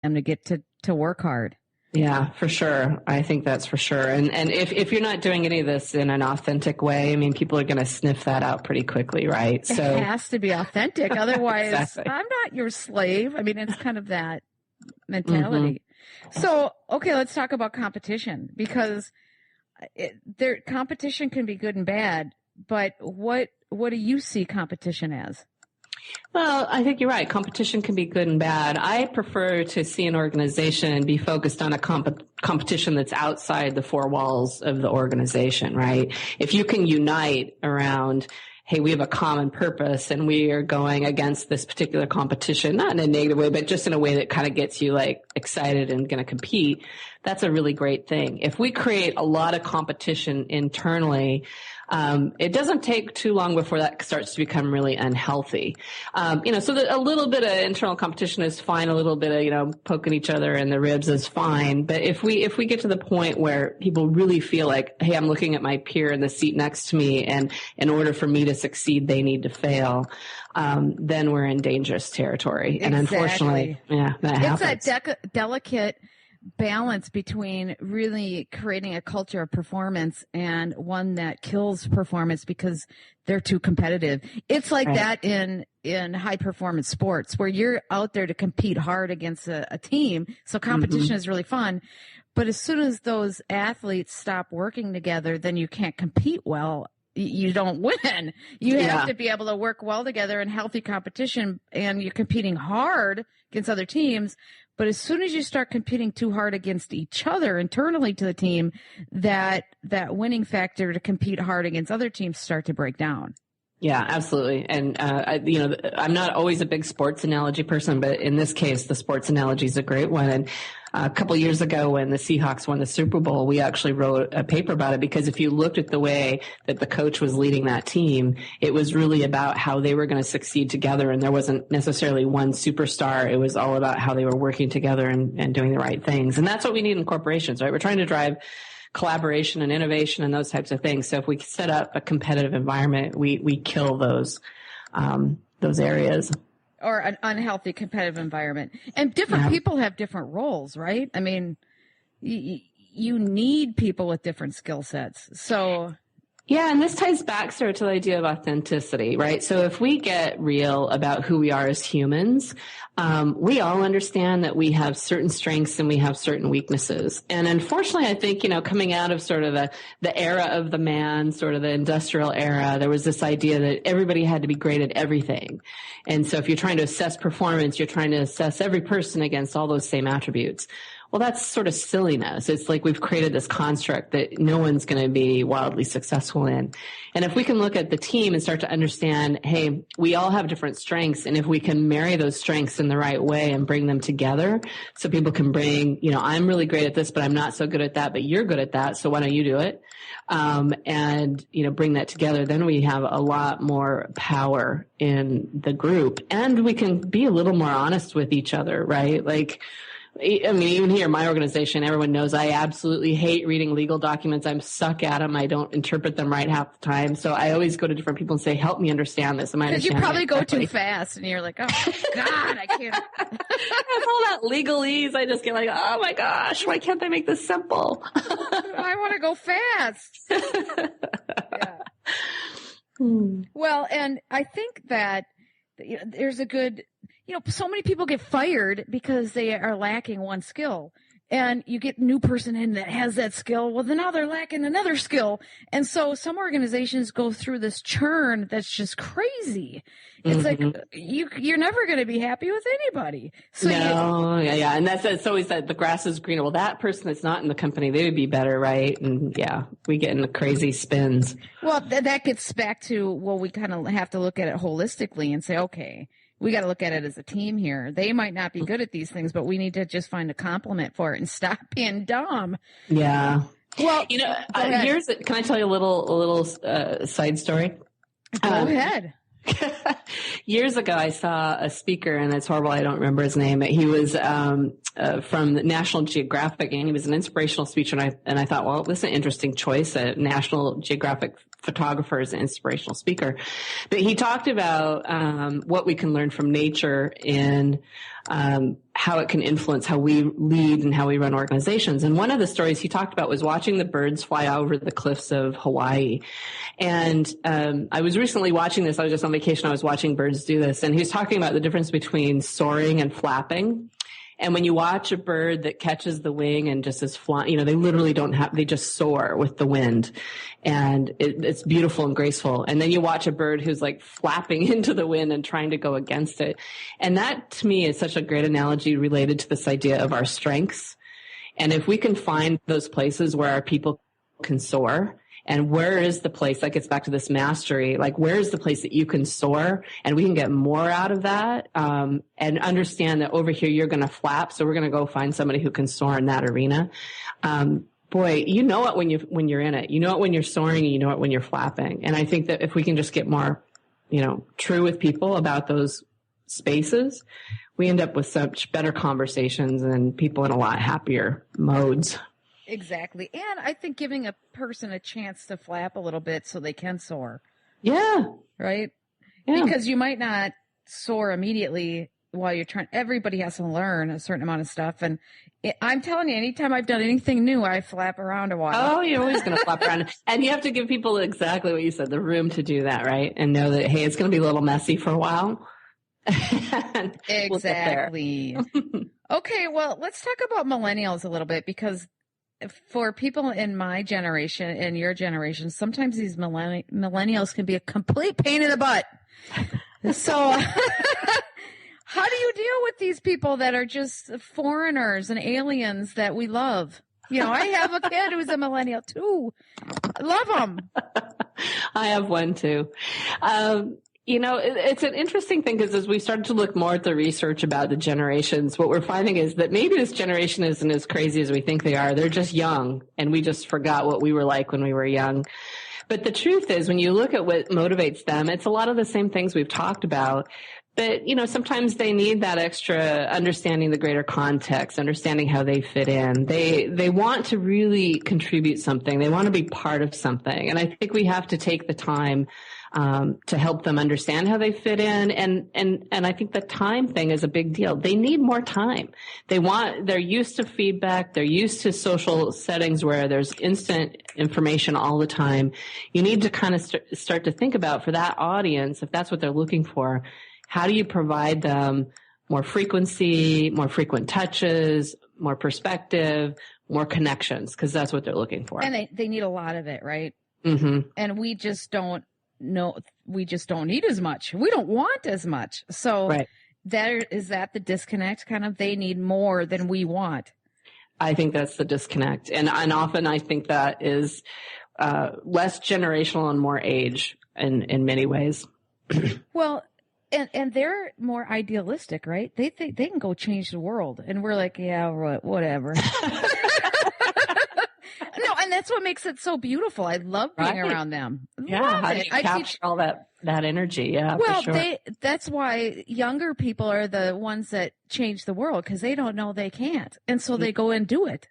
them to get to work hard. Yeah, for sure. I think that's for sure. And if you're not doing any of this in an authentic way, I mean, people are going to sniff that out pretty quickly, right? So it has to be authentic. Otherwise, exactly. I'm not your slave. I mean, it's kind of that mentality. Mm-hmm. So, okay, let's talk about competition, because competition can be good and bad, but what do you see competition as? Well, I think you're right. Competition can be good and bad. I prefer to see an organization and be focused on a competition that's outside the four walls of the organization, right? If you can unite around, hey, we have a common purpose and we are going against this particular competition, not in a negative way, but just in a way that kind of gets you like excited and going to compete, that's a really great thing. If we create a lot of competition internally, it doesn't take too long before that starts to become really unhealthy. So a little bit of internal competition is fine. A little bit of, poking each other in the ribs is fine. But if we get to the point where people really feel like, hey, I'm looking at my peer in the seat next to me, and in order for me to succeed, they need to fail, then we're in dangerous territory. Exactly. And unfortunately, that happens. It's that delicate balance between really creating a culture of performance and one that kills performance because they're too competitive. It's like that in high performance sports, where you're out there to compete hard against a team. So competition is really fun. But as soon as those athletes stop working together, then you can't compete well. You don't win. You have to be able to work well together in healthy competition, and you're competing hard against other teams. But as soon as you start competing too hard against each other internally to the team, that winning factor to compete hard against other teams start to break down. Yeah, absolutely. And, I'm not always a big sports analogy person, but in this case, the sports analogy is a great one. And a couple of years ago when the Seahawks won the Super Bowl, we actually wrote a paper about it, because if you looked at the way that the coach was leading that team, it was really about how they were going to succeed together. And there wasn't necessarily one superstar. It was all about how they were working together and doing the right things. And that's what we need in corporations, right? We're trying to drive collaboration and innovation and those types of things. So if we set up a competitive environment, we kill those areas. Or an unhealthy competitive environment. And different people have different roles, right? I mean, you need people with different skill sets. So yeah, and this ties back sort of to the idea of authenticity, right? So if we get real about who we are as humans, we all understand that we have certain strengths and we have certain weaknesses. And unfortunately, I think, coming out of sort of the era of the man, sort of the industrial era, there was this idea that everybody had to be great at everything. And so if you're trying to assess performance, you're trying to assess every person against all those same attributes. Well, that's sort of silliness. It's like we've created this construct that no one's going to be wildly successful in. And if we can look at the team and start to understand, hey, we all have different strengths. And if we can marry those strengths in the right way and bring them together so people can bring, I'm really great at this, but I'm not so good at that, but you're good at that. So why don't you do it? And bring that together. Then we have a lot more power in the group, and we can be a little more honest with each other, right? Like, I mean, even here, my organization, everyone knows I absolutely hate reading legal documents. I'm stuck at them. I don't interpret them right half the time. So I always go to different people and say, help me understand this. Because you probably go too fast and you're like, oh, God, I can't. That's all that legalese. I just get like, oh, my gosh, why can't they make this simple? I want to go fast. Yeah. Well, and I think that there's a good... so many people get fired because they are lacking one skill, and you get a new person in that has that skill. Well, then now they're lacking another skill. And so some organizations go through this churn that's just crazy. It's like you're never going to be happy with anybody. So yeah. And it's always that the grass is greener. Well, that person that's not in the company, they would be better, right? And we get into crazy spins. Well, that gets back to, we kind of have to look at it holistically and say, okay, we got to look at it as a team here. They might not be good at these things, but we need to just find a complement for it and stop being dumb. Yeah. Well, can I tell you a little side story? Go ahead. Years ago, I saw a speaker, and it's horrible, I don't remember his name, but he was from National Geographic, and he was an inspirational speaker, and I thought, well, this is an interesting choice, a National Geographic photographer, is an inspirational speaker. But he talked about what we can learn from nature and how it can influence how we lead and how we run organizations. And one of the stories he talked about was watching the birds fly over the cliffs of Hawaii. And I was recently watching this. I was just on vacation. I was watching birds do this. And he was talking about the difference between soaring and flapping. And when you watch a bird that catches the wing and just is flying, they literally they just soar with the wind. And it's beautiful and graceful. And then you watch a bird who's like flapping into the wind and trying to go against it. And that to me is such a great analogy related to this idea of our strengths. And if we can find those places where our people can soar, and where is the place, that gets back to this mastery, like where is the place that you can soar and we can get more out of that, and understand that over here you're going to flap. So we're going to go find somebody who can soar in that arena. Boy, you know it when you're in it, you know it when you're soaring, and you know it when you're flapping. And I think that if we can just get more, true with people about those spaces, we end up with such better conversations and people in a lot happier modes. Exactly. And I think giving a person a chance to flap a little bit so they can soar. Yeah. Right? Yeah. Because you might not soar immediately while you're trying. Everybody has to learn a certain amount of stuff. And I'm telling you, anytime I've done anything new, I flap around a while. Oh, you're always going to flap around. And you have to give people exactly what you said, the room to do that, right? And know that, hey, it's going to be a little messy for a while. Exactly. Okay, well, let's talk about millennials a little bit, because for people in my generation and your generation, sometimes these millennials can be a complete pain in the butt. So how do you deal with these people that are just foreigners and aliens that we love? I have a kid who's a millennial too. I love them. I have one too. It's an interesting thing, because as we started to look more at the research about the generations, what we're finding is that maybe this generation isn't as crazy as we think they are. They're just young, and we just forgot what we were like when we were young. But the truth is, when you look at what motivates them, it's a lot of the same things we've talked about. But, sometimes they need that extra understanding the greater context, understanding how they fit in. They want to really contribute something. They want to be part of something. And I think we have to take the time to help them understand how they fit in. And I think the time thing is a big deal. They need more time. They're used to feedback. They're used to social settings where there's instant information all the time. You need to kind of start to think about, for that audience, if that's what they're looking for, how do you provide them more frequency, more frequent touches, more perspective, more connections? Because that's what they're looking for. And they need a lot of it, right? Mm-hmm. And we just don't need as much. We don't want as much. So right. Is that the disconnect kind of? They need more than we want. I think that's the disconnect. And often I think that is less generational and more age in many ways. Well, and they're more idealistic, right? They think they can go change the world. And we're like, yeah, whatever. No, and that's what makes it so beautiful. I love being around them. Yeah, how do you capture all that energy? Yeah, well, for sure. That's why younger people are the ones that change the world, because they don't know they can't. And so they go and do it.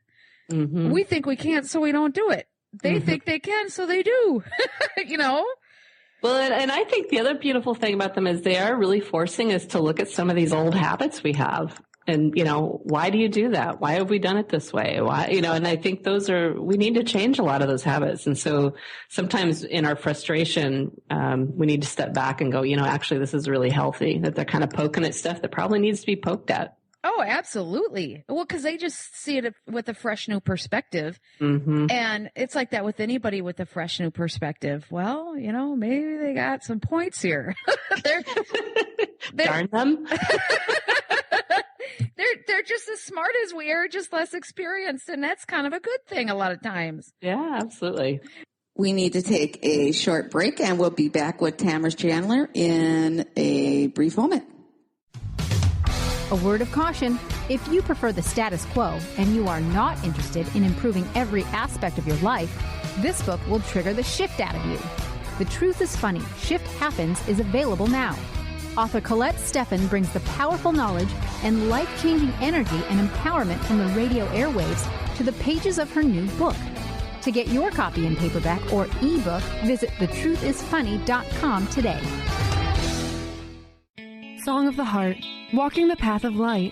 Mm-hmm. We think we can't, so we don't do it. They think they can, so they do. Well, and I think the other beautiful thing about them is they are really forcing us to look at some of these old habits we have. And, why do you do that? Why have we done it this way? Why, and I think we need to change a lot of those habits. And so sometimes in our frustration, we need to step back and go, actually, this is really healthy, that they're kind of poking at stuff that probably needs to be poked at. Oh, absolutely. Well, because they just see it with a fresh new perspective. Mm-hmm. And it's like that with anybody with a fresh new perspective. Well, maybe they got some points here. Darn them. They're just as smart as we are, just less experienced. And that's kind of a good thing a lot of times. Yeah, absolutely. We need to take a short break, and we'll be back with Tamra Chandler in a brief moment. A word of caution: if you prefer the status quo and you are not interested in improving every aspect of your life, this book will trigger the shift out of you. The Truth is Funny, Shift Happens is available now. Author Colette Steffen brings the powerful knowledge and life-changing energy and empowerment from the radio airwaves to the pages of her new book. To get your copy in paperback or ebook, visit thetruthisfunny.com today. Song of the Heart, Walking the Path of Light,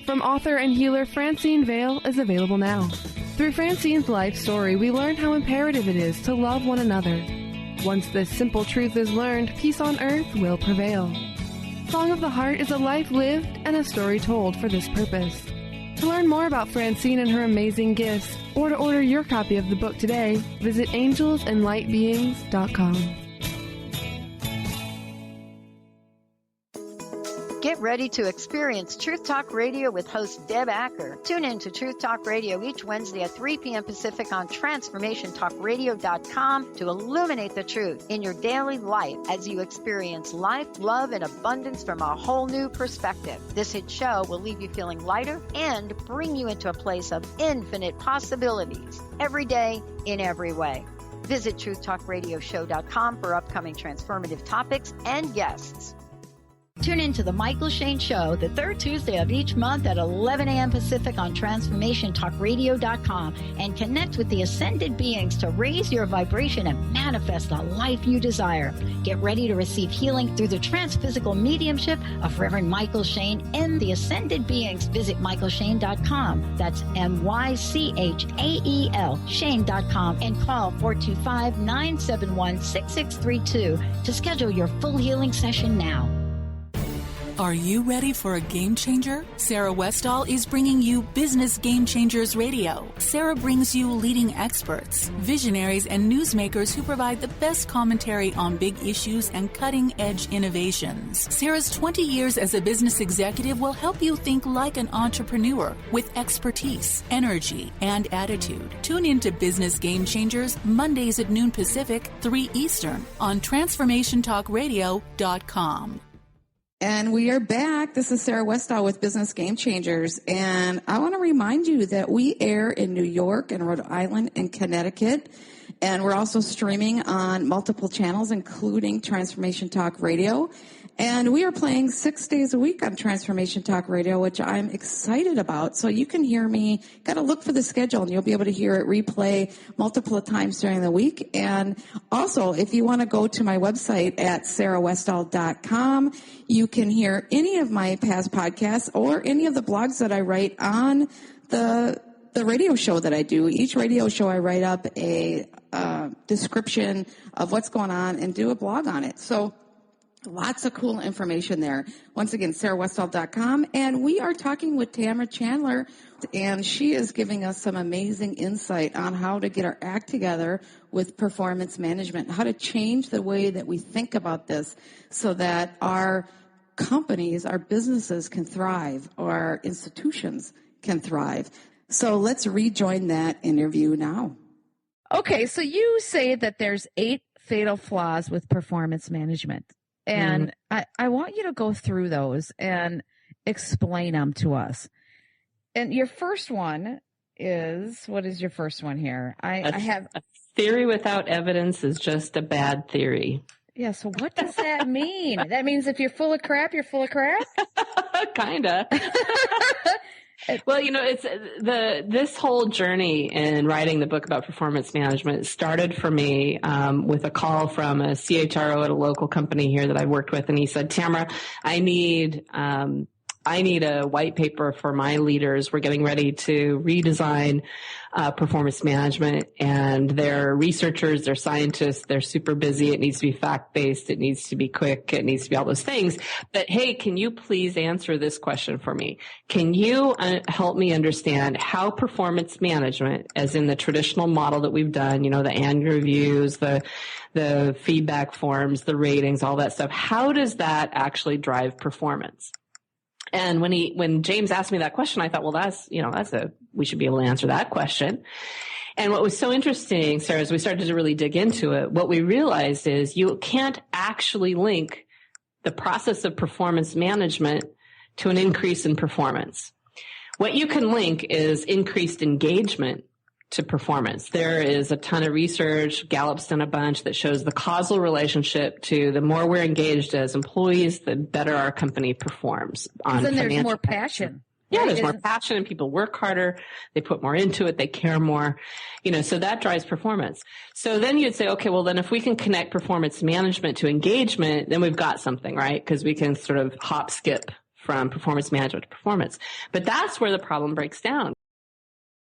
from author and healer Francine Vale, is available now. Through Francine's life story, we learn how imperative it is to love one another. Once this simple truth is learned, peace on earth will prevail. Song of the Heart is a life lived and a story told for this purpose. To learn more about Francine and her amazing gifts, or to order your copy of the book today, visit angelsandlightbeings.com. Get ready to experience Truth Talk Radio with host Deb Acker. Tune in to Truth Talk Radio each Wednesday at 3 p.m. Pacific on TransformationTalkRadio.com to illuminate the truth in your daily life as you experience life, love, and abundance from a whole new perspective. This hit show will leave you feeling lighter and bring you into a place of infinite possibilities every day in every way. Visit TruthTalkRadioshow.com for upcoming transformative topics and guests. Tune in to The Michael Shane Show, the third Tuesday of each month at 11 a.m. Pacific on TransformationTalkRadio.com and connect with the ascended beings to raise your vibration and manifest the life you desire. Get ready to receive healing through the transphysical mediumship of Reverend Michael Shane and the ascended beings. Visit MichaelShane.com. That's MyChael, Shane.com, and call 425-971-6632 to schedule your full healing session now. Are you ready for a game changer? Sarah Westall is bringing you Business Game Changers Radio. Sarah brings you leading experts, visionaries, and newsmakers who provide the best commentary on big issues and cutting-edge innovations. Sarah's 20 years as a business executive will help you think like an entrepreneur with expertise, energy, and attitude. Tune in to Business Game Changers Mondays at noon Pacific, 3 Eastern on TransformationTalkRadio.com. And we are back. This is Sarah Westall with Business Game Changers. And I want to remind you that we air in New York and Rhode Island and Connecticut. And we're also streaming on multiple channels, including Transformation Talk Radio. And we are playing 6 days a week on Transformation Talk Radio, which I'm excited about. So you can hear me. Got to look for the schedule, and you'll be able to hear it replay multiple times during the week. And also, if you want to go to my website at sarahwestall.com, you can hear any of my past podcasts or any of the blogs that I write on the radio show that I do. Each radio show, I write up a description of what's going on and do a blog on it. So lots of cool information there. Once again, sarahwestall.com. And we are talking with Tamra Chandler, and she is giving us some amazing insight on how to get our act together with performance management, how to change the way that we think about this so that our companies, our businesses can thrive, or our institutions can thrive. So let's rejoin that interview now. Okay, so you say that there's 8 fatal flaws with performance management. And I want you to go through those and explain them to us. And your first one is, what is your first one here? I have a theory without evidence is just a bad theory. Yeah, so what does that mean? That means if you're full of crap, you're full of crap? Kinda. Well, it's this whole journey in writing the book about performance management started for me with a call from a CHRO at a local company here that I worked with, and he said, "Tamra, I need a white paper for my leaders. We're getting ready to redesign performance management, and they're researchers, they're scientists, they're super busy. It needs to be fact-based. It needs to be quick. It needs to be all those things. But hey, can you please answer this question for me? Can you help me understand how performance management, as in the traditional model that we've done, the annual reviews, the feedback forms, the ratings, all that stuff, how does that actually drive performance?" And when James asked me that question, I thought, well, we should be able to answer that question. And what was so interesting, Sarah, as we started to really dig into it, what we realized is you can't actually link the process of performance management to an increase in performance. What you can link is increased engagement to performance. There is a ton of research, Gallup's done a bunch, that shows the causal relationship to the more we're engaged as employees, the better our company performs. Then there's more passion. Yeah, there's more passion and people work harder. They put more into it. They care more, so that drives performance. So then you'd say, okay, well then if we can connect performance management to engagement, then we've got something, right? Because we can sort of hop skip from performance management to performance. But that's where the problem breaks down.